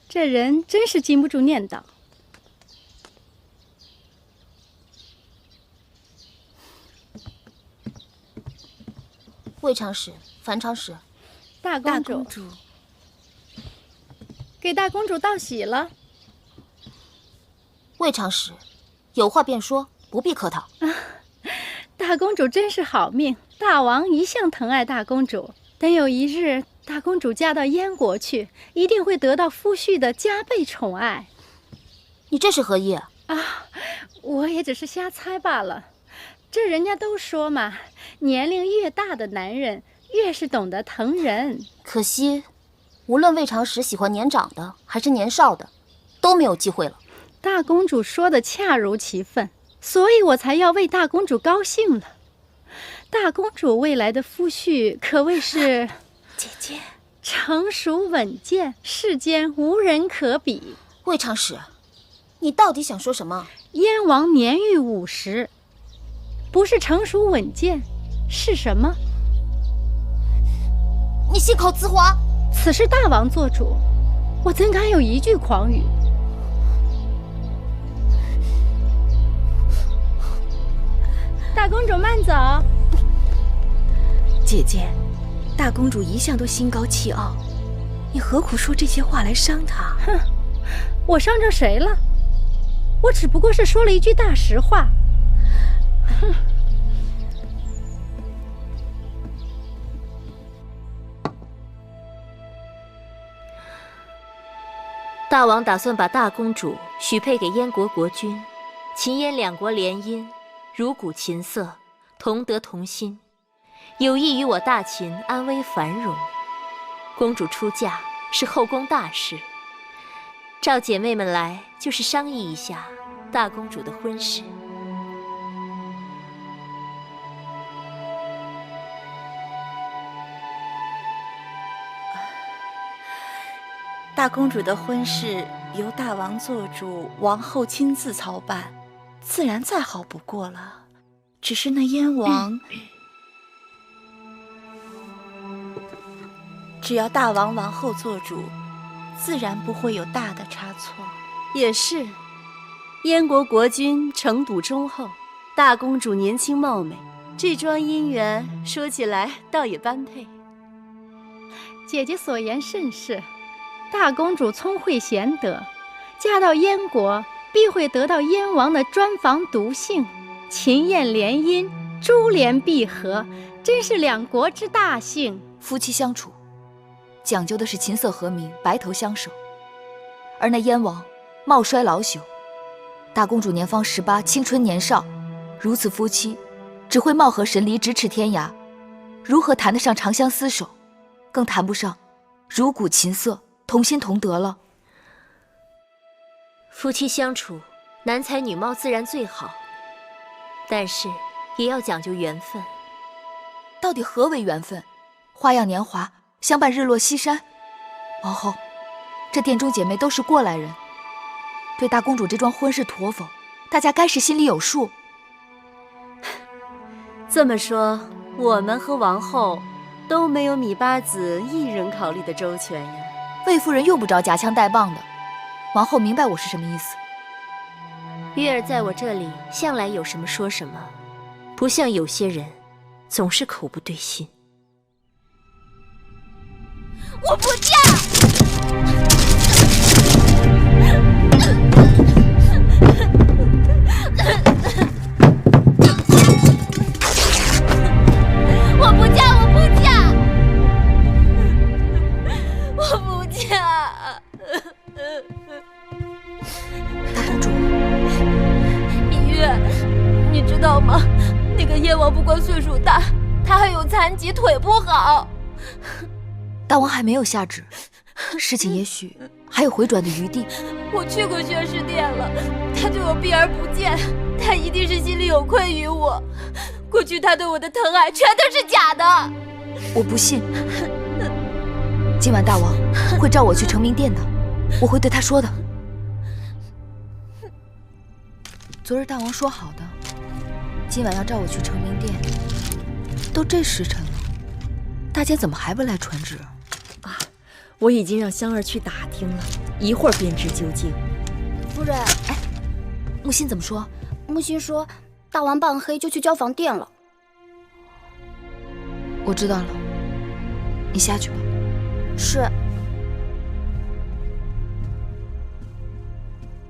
这人真是禁不住念叨。魏长史、樊长史，大公主，给大公主道喜了。魏长史，有话便说，不必客套。大公主真是好命，大王一向疼爱大公主，等有一日大公主嫁到燕国去，一定会得到夫婿的加倍宠爱。你这是何意啊？我也只是瞎猜罢了。这人家都说嘛，年龄越大的男人越是懂得疼人。可惜，无论魏长史喜欢年长的还是年少的，都没有机会了。大公主说的恰如其分，所以我才要为大公主高兴了。大公主未来的夫婿可谓是姐姐成熟稳健，世间无人可比。魏长史，你到底想说什么？燕王年逾50，不是成熟稳健，是什么？你信口雌黄！此事大王做主，我怎敢有一句狂语？大公主慢走。姐姐，大公主一向都心高气傲，你何苦说这些话来伤她？哼，我伤着谁了？我只不过是说了一句大实话。哼。大王打算把大公主许配给燕国国君，秦燕两国联姻，如鼓琴瑟，同德同心，有益于我大秦安危繁荣。公主出嫁是后宫大事，召姐妹们来就是商议一下大公主的婚事。大公主的婚事由大王做主，王后亲自操办，自然再好不过了。只是那燕王，只要大王王后做主，自然不会有大的差错。也是，燕国国君城堵忠厚，大公主年轻貌美，这桩姻缘说起来倒也般配。姐姐所言甚是。大公主聪慧贤德，嫁到燕国必会得到燕王的专访笃信，秦燕联姻，珠联璧合，真是两国之大幸。夫妻相处，讲究的是琴瑟和鸣，白头相守。而那燕王貌衰老朽，大公主年方18，青春年少，如此夫妻，只会貌合神离，咫尺天涯，如何谈得上长相厮守？更谈不上如鼓琴瑟，同心同德了。夫妻相处，男才女貌自然最好，但是也要讲究缘分。到底何为缘分？花样年华，相伴日落西山。王后，这殿中姐妹都是过来人，对大公主这桩婚事妥否，大家该是心里有数。这么说，我们和王后都没有米八子一人考虑的周全呀。魏夫人用不着夹枪带棒的，王后明白我是什么意思。月儿在我这里向来有什么说什么，不像有些人总是口不对心。我不嫁！我不嫁！我不嫁！我不嫁！大公主，芈月，你知道吗？那个燕王不光岁数大，他还有残疾，腿不好。大王还没有下旨，事情也许还有回转的余地。我去过宣誓殿了，他对我避而不见，他一定是心里有愧于我。过去他对我的疼爱全都是假的。我不信。今晚大王会召我去承明殿的，我会对他说的。昨日大王说好的，今晚要召我去承明殿，都这时辰了，大家怎么还不来传旨？啊，我已经让香儿去打听了，一会儿便知究竟。夫人，哎，木心怎么说？木心说，大王半黑就去交房殿了。我知道了，你下去吧。是。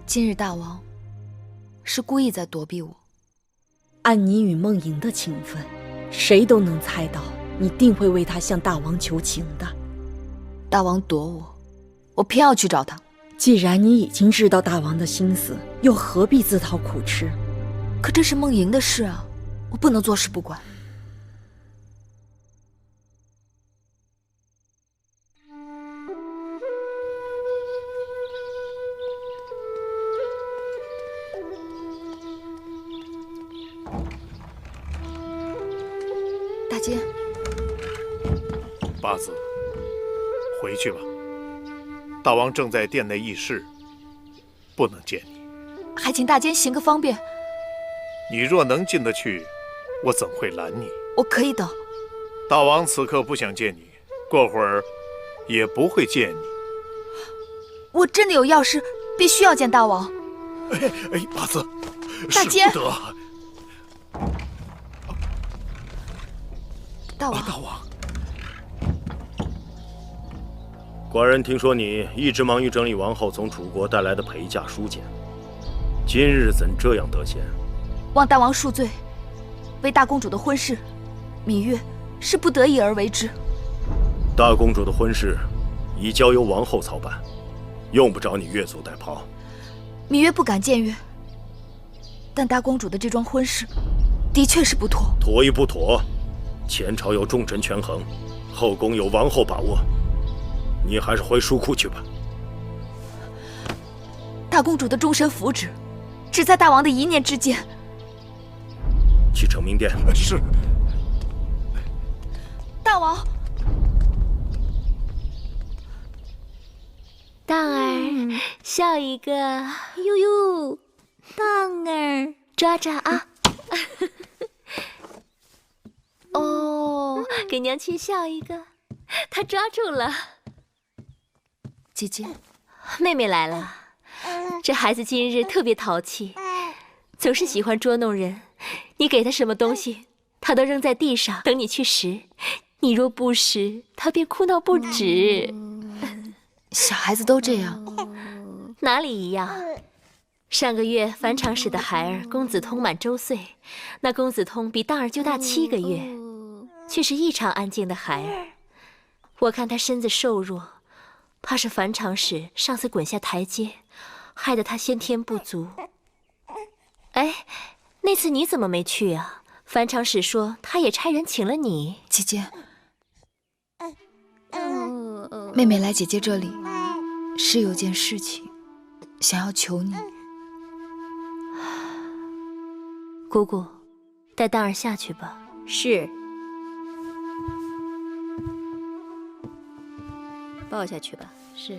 今日大王是故意在躲避我。按你与梦莹的情分，谁都能猜到你定会为他向大王求情的。大王躲我，我偏要去找他。既然你已经知道大王的心思，又何必自讨苦吃？可这是梦莹的事啊，我不能坐视不管。大姐，八子，回去吧。大王正在殿内议事，不能见你。还请大监行个方便。你若能进得去，我怎会拦你？我可以等。大王此刻不想见你，过会儿也不会见你。我真的有要事，必须要见大王。哎，八子，大监，使不得。大王，大王，寡人听说你一直忙于整理王后从楚国带来的陪嫁书简，今日怎这样得闲？望大王恕罪，为大公主的婚事，芈月是不得已而为之。大公主的婚事已交由王后操办，用不着你越俎代庖。芈月不敢僭越，但大公主的这桩婚事，的确是不妥。妥与不妥，前朝有重臣权衡，后宫有王后把握，你还是回书库去吧。大公主的终身福祉，只在大王的一念之间。去承明殿。是。大王。当儿，笑一个，呦呦，当儿，抓抓啊！哦，给娘亲笑一个，她抓住了。姐姐，妹妹来了。这孩子今日特别淘气，总是喜欢捉弄人。你给他什么东西，他都扔在地上，等你去拾。你若不拾，他便哭闹不止。小孩子都这样。哪里一样？上个月樊长史的孩儿公子通满周岁，那公子通比当儿就大7个月，却是异常安静的孩儿。我看他身子瘦弱，怕是樊长史上次滚下台阶，害得他先天不足。哎，那次你怎么没去啊？樊长史说他也差人请了你。姐姐，妹妹来姐姐这里是有件事情想要求你。姑姑，带当儿下去吧。是。抱下去吧。是。